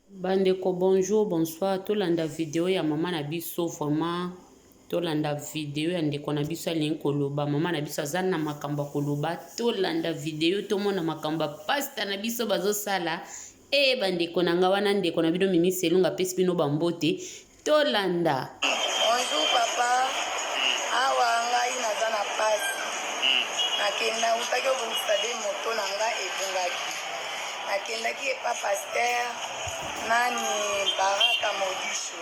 Bandeko, bonjour, bonsoir. Tolanda vidéo ya maman na biso vraiment. Tolanda vidéo ya ndeko na biso alingi koloba. Maman na biso aza na makamba koloba. Tolanda vidéo tomona makamba pasta na biso bazo sala. Bandeko na nga wana ndeko na bino Mimi Selunga pesi bino bambote. Tolanda. Bonjour papa. Awa ngai naza na pasi. Nakenda utaki obungisa de moto na nga ebungaki. Nakendaki epa pasteur nani Baraka Modisho.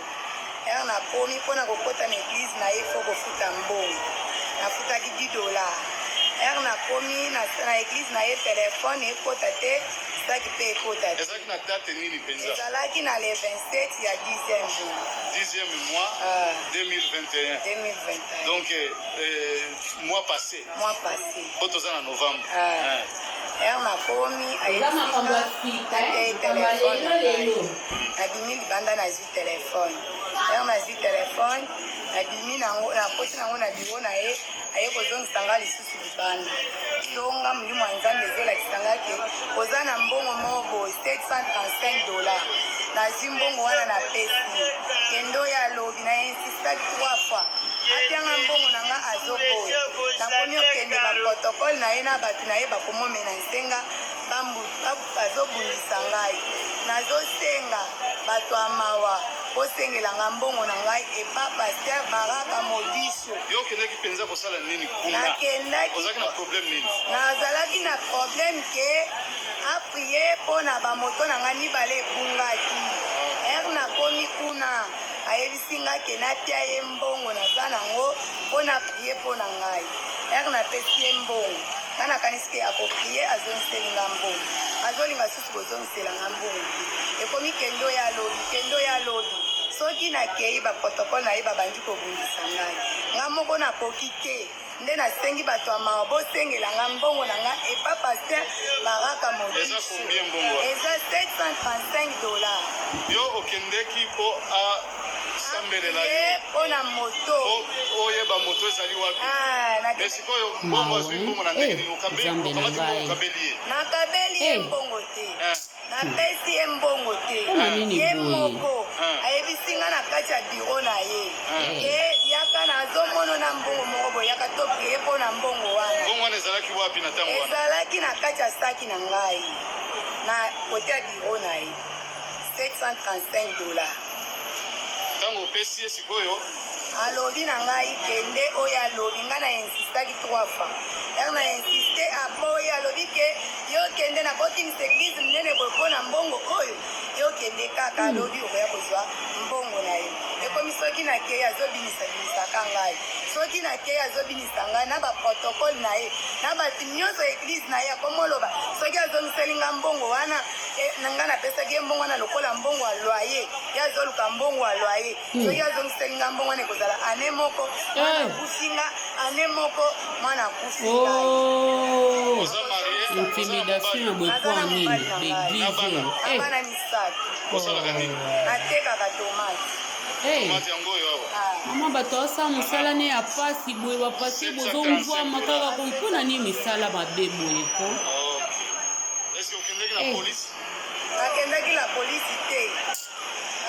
Na komi mpona kokota na eglise na ye fo kofuta mbongo. Nafutaki $10. Na komi na eglise na ye telefone ekota te saki pe ekota te. Ezalaki na date nini penza? Ezalaki na le 27 ya 10e jour. 10e mois 2021. 2021. Donc mois passé. Mois passé. Otoza na novembre. Nakomi nabimi libanda nazwi telefone nazwi telefone nabimi nakoti nango na biro na ye aye kozongisa nga lisusu libanda songa molimo ya nzambe ezolakisa nga ke koza na mbongo moko $735 nazwi mbongo wana na pesi kendo ya lobi na insistaki 3 fois atianga mbongo na nga azoboya nakomi okende baprotokole na ye na bato na ye bakomomena nsenga bazobundisa ngai nazosenga bato ya mawa kosengelanga mbongo na ngai epa paster Baraka Modisho. Yo okendaki mpenza kosala nini kuna? Nakendaki ozalaki na problème nini? nazalaki na problème ke aprie mpo na bamoto na ngai mibale ebungaki nakomi kuna ayebisi ngai ke natia ye mbongo naza nango mpo na prie mpo na ngai napesi ye mbongo nga nakanisi ke akoprie azongiselinga mbongo azolinga susu kozongiselanga mbongo ekomi kendo ya lobi soki nakei baprotokole na ye babandi kobundisa ngai nga moko nakoki te nde nasengi bato ya mawa bosengelanga mbongo na nga epa paster Baraka Modisho. Eza $735. Yo okendeki mpo asambela yo mpona moto oyeba moto ezali wapi? Mais sikoyo mbongo azwi mbongo na ndenge nini nakabeli ye mbongo te napesi ye mbongo te ye moko ayebisi nga na kati ya biro na ye yaka nazomona na mbongo moko boye yaka toprie mpo na mbongo wana. Mbongo wana ezalaki wapi na ntango wana? Ezalaki na kati ya saki na ngai na kote ya biro na ye $735. Ntango opesi ye sikoyo alobi na ngai kende oyo alobi ngai na insistaki 3 fois na insiste aboye alobi ke yokende nakotingisa eglise minene boye mpo na mbongo oyo yokende kaka alobi okoya kozwa mbongo na ye ekomi soki nakei azobinisabinisaka ngai soki nakei azobinisa ngai na baprotokole na ye na bato nyonso eglise na ye akomoloba soki azongiselinga mbongo wana nanga napesaki ye mbongo wana lokola mbongo ya loyer ye azoluka mbongo ya loyer soki azongiselinga mbongo wana ekozala ane moko mwana akufinga ane moko mwana akufinga intimidation ya bwekwa nini l'église abana misato natekaka tomate mama bato asala mosala ne ya pasi boye bapasi bozomvwama kaka mpona nini misala mabe boye po nakendaki la polisi te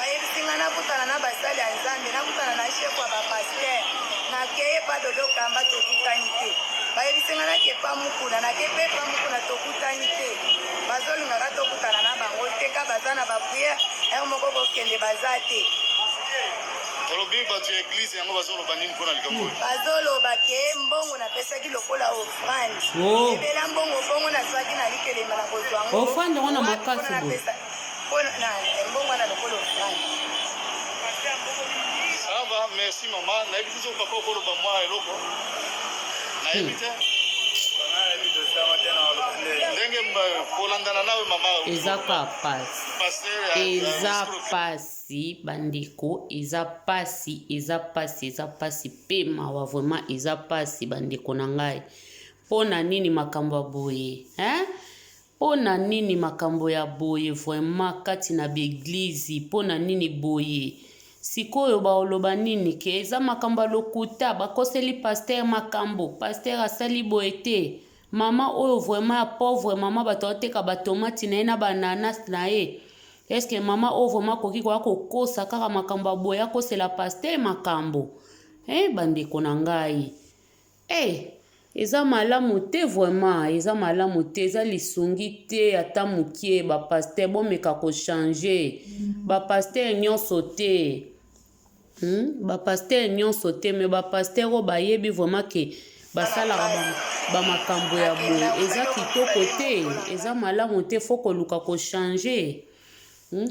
ayebisinga nakutana na basali ya nzambe nakutana na shefu ya bapaster nakeye pa dodokamba tokutani te bayebisinga nakepa mukuna nakepe pa mukuna tokutani te bazolingaka tokutana na bango teka baza na bapriere moko kokende baza te olobi bato ya eglise yango bazoloba nini mpona likambo oyo? bazoloba ke mbongo napesaki lokola ofrande ebela mbongo bongo nazwaki na likelema na kozwa ngo ofrande wana makasi mbongo wana lokola ofrande. Sava, merci mama. Nayebi te papa okoloba mwa eloko nayebi te ndenge kolandana nawe mama eza pasi bandeko eza pasi pe mawa vraiment eza pasi bandeko na ngai mpona nini makambo ya boye mpona nini makambo ya boye vraiment kati na baeglize mpona nini boye sikoyo baoloba nini ke eza makambo ya lokuta bakoseli paster makambo paster asali boye te mama oyo vraiment ya pauvre mama bato bateka batomati na ye na bananas na ye Est-ce que mama o vraiment koki ko akokosa kaka makambo boya ko c'est la pasteur makambo bandeko na ngai eza malamu te vraiment eza malamu te eza lisungi te ata mokie bapasteur bomeka kochange bapasteur nyonso te bapasteur nyonso te me bapasteur oyo bayebi vraiment ke basalaka bamakambo ya boye eza kitoko te eza malamu te fo koluka kochange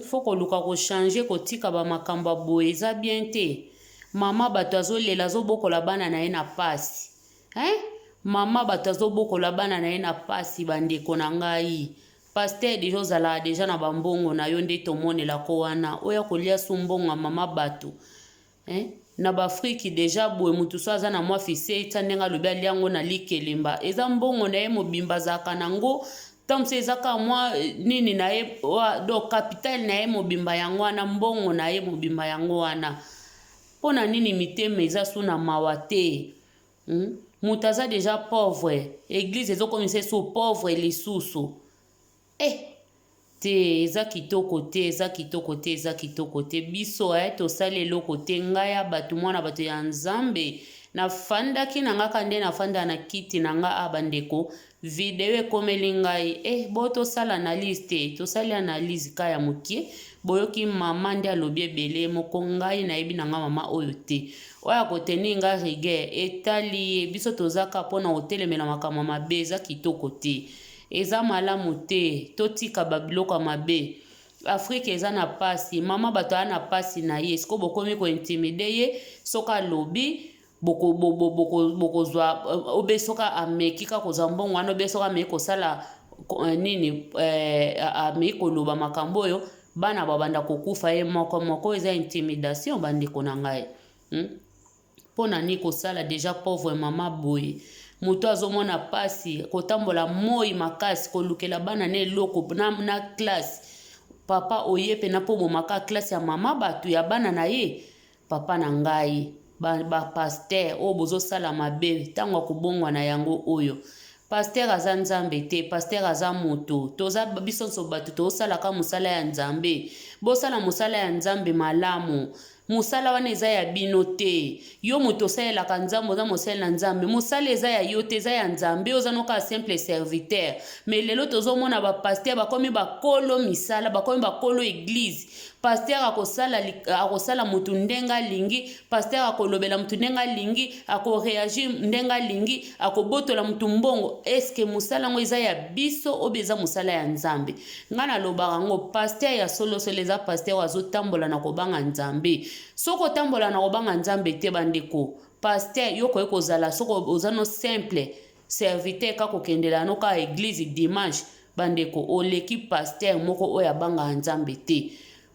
fo koluka kochange kotika bamakambo ya boye eza bien te mama bato azolela azobokola bana na ye na pasi mama bato azobokola bana na ye na pasi bandeko na ngai pasteur deja ozalaka deja na bambongo na yo nde tomonelako wana oya kolia su mbongo ya mama bato na baafriki deja boye mutu so aza na mwa fise etya ndenge alobi alia yango na likelemba eza mbongo na ye mobimba azalaka nango ntango so ezaka mwa nini na ye do capital na ye mobimba yango wana mbongo na ye mobimba yango wana mpona nini mitema eza su na mawa te mutu aza deja pauvre eglize ezokomisa so pauvre lisusu te eza kitoko te eza kitoko te eza kitoko te biso tosali eloko te ngai bato mwana bato ya nzambe nafandaki na nga kande nafanda na kiti na nga bandeko video ekomeli ngai bo tosala analyse te tosali analyse ka ya mokie boyoki mama nde alobi ebele moko ngai nayebi na nga mama oyo te oyo akoteni nga rigueur etali biso tozaka mpona kotelemela makambo mabe eza kitoko te eza malamu te totika babiloko ya mabe afrika eza na pasi mama bato aya na pasi na ye siko bokomi kointimide ye soki alobi bokozwa obe soki ameki ka kozwa mbongo wana obe soki ameki kosala nini ameki koloba makambo oyo bana babanda kokufa ye moko moko eza intimidation bandeko na ngai mpona nini kosala deja pauvre mama boye moto azomona pasi kotambola moi makasi kolukela bana na eloko na classe papa oye pe na po bomaka classe ya mama bato ya bana na ye papa na ngai pasteur oyo bozosala mabe ntango akobongwa na yango oyo pasteur aza nzambe te pasteur aza moto toza biso nyonso bato tozosalaka mosala ya nzambe bosala mosala ya nzambe malamu mosala wana eza ya bino te yo moto osalelaka nzambe oza mosala na nzambe mosala eza ya yo te eza ya nzambe oza noka simple serviteur me lelo tozomona bapaster bakomi bakolo misala bakomi bakolo eglize paster akosala mutu ndenge alingi paster akolobela mutu ndenge alingi akoreagir ndenge alingi akobotola mutu mbongo eske mosala ngo eza ya biso obe eza mosala ya nzambe nga nalobaka ngo paster ya solosolo eza paster azotambola na kobanga nzambe soko otambola na kobanga nzambe te bandeko paster yo koye kozala soko oza no simple serviteur ka kokendela no ka église dimanche bandeko oleki paster moko oyo abanga nzambe te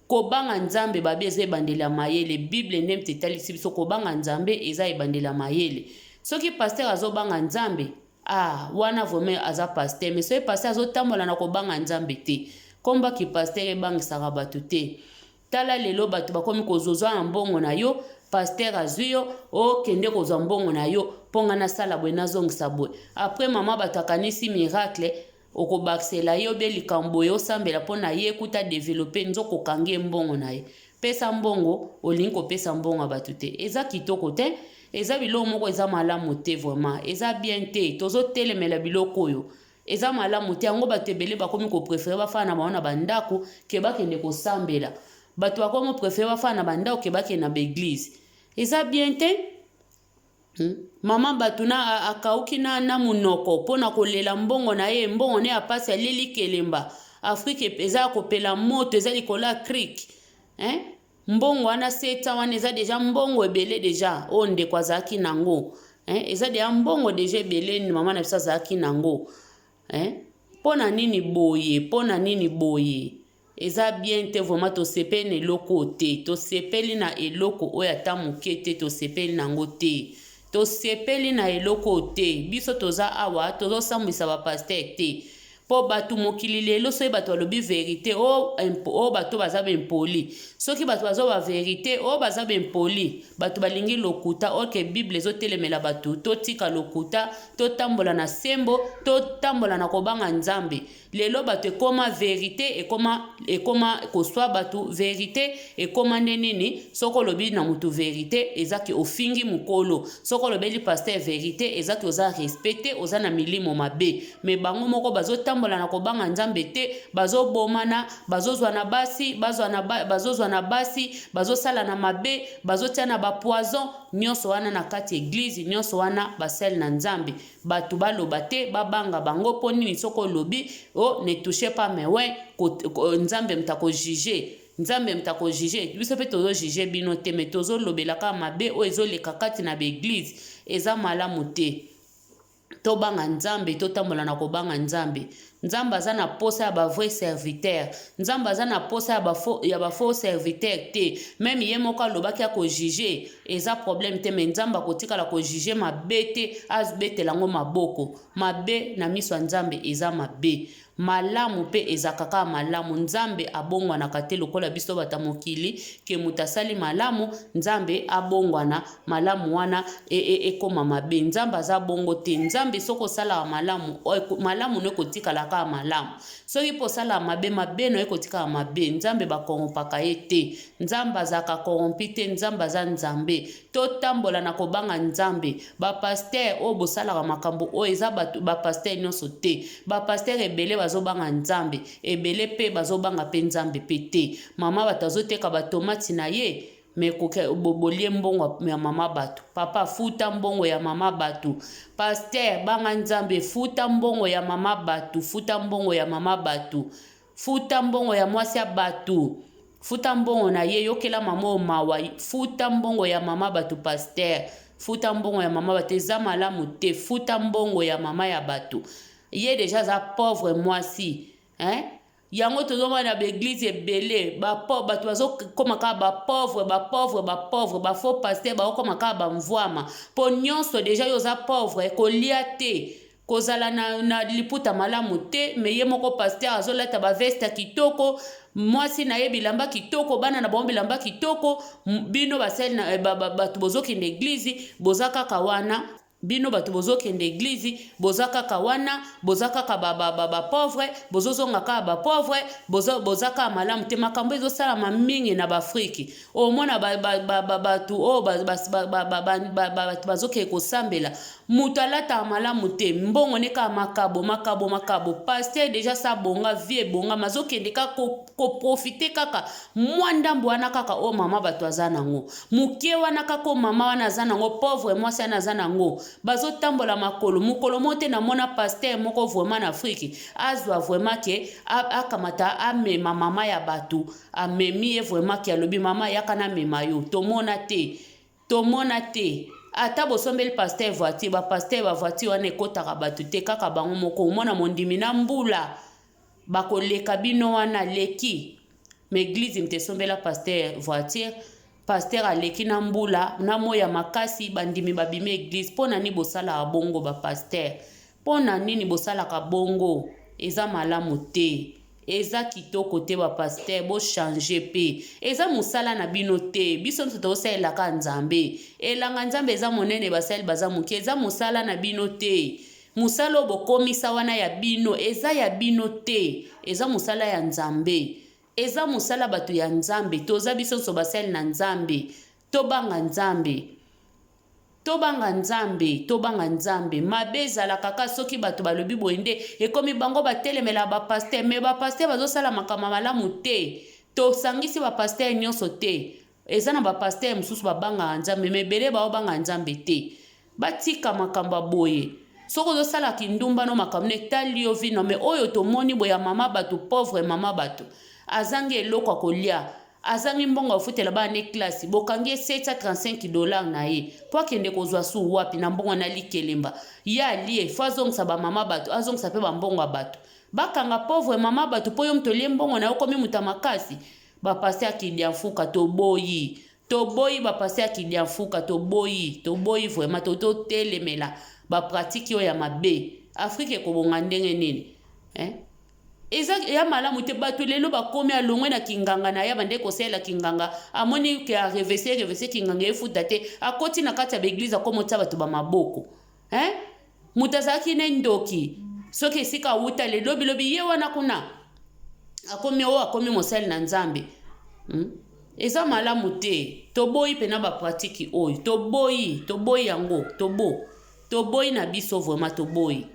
kobanga nzambe babi eza ebandela mayele bible nde mtetalisi biso kobanga nzambe eza ebandela mayele soki paster azobanga nzambe wana vraimen aza paster mais soki paster azotambola na kobanga nzambe te kombaki paster ebangisaka bato te tala lelo bato bakomi kozozwa na mbongo na yo paster azwi yo okende kozwa mbongo na yo mponga nasala boye nazongisa boye apres mama bato akanisi miracle okobakisela ye obe likambo ye osambela mpona ye ekuta develope nzoko okangi mbongo na ye pesa mbongo olingi kopesa mbongo ya bato te eza kitoko te eza biloko moko eza malamu te vraiment eza bien te tozotelemela biloko oyo eza malamu te yango bato ebele bakomi koprefere bafana na bango na bandako ke bakende kosambela bato bakomi prefere bafana na bandako ke bakende na baeglise eza bien te mama bato na akauki na munoko mpona kolela mbongo na ye mbongo ne apasi aleli kelemba afrika eza kopela moto eza likolo ya creek mbongo wana seta wana eza deja mbongo ebele deja oyo ndeko azalaki nango eza deja mbongo deja ebele mama na biso azalaki nango mpona nini boye eza bien te vraiment tosepeli na eloko te tosepeli na eloko oyo ata moke te tosepeli nango te tosepeli na eloko te biso toza awa tozosambwisa bapaster te mpo bato mokili lelo soki bato balobi verité oyo bato baza bempoli soki bato bazoba verité oyo baza bempoli bato balingi lokuta oke bible ezotelemela bato totika lokuta totambola na sembo totambola na kobanga nzambe lelo bato ekoma vérité ekoma koswa bato vérité ekoma nde nini soko olobi na mutu vérité ezaki ofingi mukolo soko olobeli pasteur vérité ezaki oza respecté oza na milimo mabe me bango moko bazotambola na kobanga nzambe te bazobomana bazozwa na basi bazozwa na basi bazosala na mabe bazotia na bapoison nyonso wana na kati église nyonso wana basel na nzambe bato baloba te babanga bango mpo nini soko olobi o ne touchez pas mes ouais nzambe mtako juger nzambe mtako juger biso pe tozo juger bino te me tozo lobelaka mabe o ezoleka kati na beglise eza malamu te tobanga nzambe totambola na kobanga nzambe nzambe aza na posa ya bavrai serviteur nzambe aza na posa ya bafaux serviteur te meme ye moko alobaki akojuge eza problème te me nzambe akotikala kojuge mabe te azobetela yango maboko mabe na miso ya nzambe eza mabe malamu pe ezakaka malamu nzambe abongwanaka te lokola biso bata mokili ke mutu asali malamu nzambe abongwana malamu wana ekoma mabe nzambe aza bongo te nzambe soko osalaka malamu no ekotikalaka malamu soki mpo osala mabe mabe no ekotikala mabe nzambe bakorompaka ye te nzambe azaka korompi te nzambe aza nzambe totambola na kobanga nzambe bapaster oyo bosalaka makambo oyo eza bapaster nyonso te bapaster ebele bazobanga nzambe ebele pe bazobanga pe nzambe pe te mama bato azoteka batomati na ye me bolie mbongo ya mama bato papa futa mbongo ya mama bato paster banga nzambe futa mbongo ya mama bato futa mbongo ya mama bato futa mbongo ya mwasi ya bato futa mbongo na ye yokela mama mawa futa mbongo ya mama bato paster futa mbongo ya mama bato eza malamu te futa mbongo ya mama ya bato ye deja za pauvre mwasi yango tozomona baeglise ebele bato bazokoma kaka bapauvre bafaux paster bakokoma kaka bamvwama mpo nyonso deja yo oza pauvre kolia te kozala na liputa malamu te me ye moko paster azolata baveste kitoko mwasi na ye bilamba kitoko bana na bango bilamba kitoko bino basali bato bozokende eglize boza kaka wana bino bato bozokende eglize boza kaka wana boza kaka pauvre bozozonga kaka bapauvre boza kaka malamu te makambo ezosalama mingi na baafriki omona bato oyo bato bazokende kosambela mutu alataka malamu te mbongo ne kaka makabo paster deja sa bonga vie ebonga mazokende kaka koprofite kaka mwa ndambo wana kaka oyo mama bato aza nango mokie wana kaka oyo mama wana aza nango pauvre mwasi wana aza nango bazotambola mokolo mo te namona paster moko vraiment na afriki azwa vraiment ke akamata amema mama ya bato amemi ye vraiment ke alobi mama yaka namema yo tomona te ata bosombeli paster voiture bapaster bavoiture wana ekotaka bato te kaka bango moko omona mondimi na mbula bakoleka bino wana leki meglize mtesombela paster voiture paster aleki na mbula na moya makasi bandimi babime eglise mpo nani bosalaka bongo bapaster mpo na nini bosalaka bongo eza malamu te eza kitoko te bapaster bochange pe eza mosala na bino te biso nso tosalelaka nzambe elanga nzambe eza monene basali baza moke eza mosala na bino te mosala oyo bokomisa wana ya bino eza ya bino te eza mosala ya nzambe eza mosala bato ya nzambe toza biso nso basali na nzambe tobanga nzambe mabe ezalaka kaka soki bato balobi boye nde ekomi bango batelemela bapaster me bapaster bazosala makambo malamu te tosangisi bapaster nyonso te eza na bapaster mosusu babangaka nzambe me ebele baobanga nzambe te batika makambo boye soki ozosala kindumba no makambo netali yo vino me oyo tomoni boya mama bato pauvre mama bato azangi eloko akolia azangi mbongo afutela bana ne klasi bokangi $735 na ye po akende kozwa su wapi na mbongo na likelemba ye alie fo azongisa bamama bato azongisa mpe bambongo ya bato bakanga pauvre mama bato mpo yo mutu olie mbongo na yo komi mutu makasi bapaster akilia mfuka toboyi bapaster akilia mfuka toboyi vraiment totelemela bapratiki oyo ya mabe afrika ekobonga ndenge nini eza ya malamu te bato lelo bakomi alongwe na kinganga na ya bande kosela kinganga amoni ke a reverser kinganga efuta te akoti na kati ya beglise akomotia bato ba maboko mutu azalaki ne ndoki soki esika wuta le lobi ye wana kuna akomi mosali na nzambe. Eza malamu te. Toboyi pena ba pratique oyo. Toboyi yango. Toboyi na biso vraiment toboyi.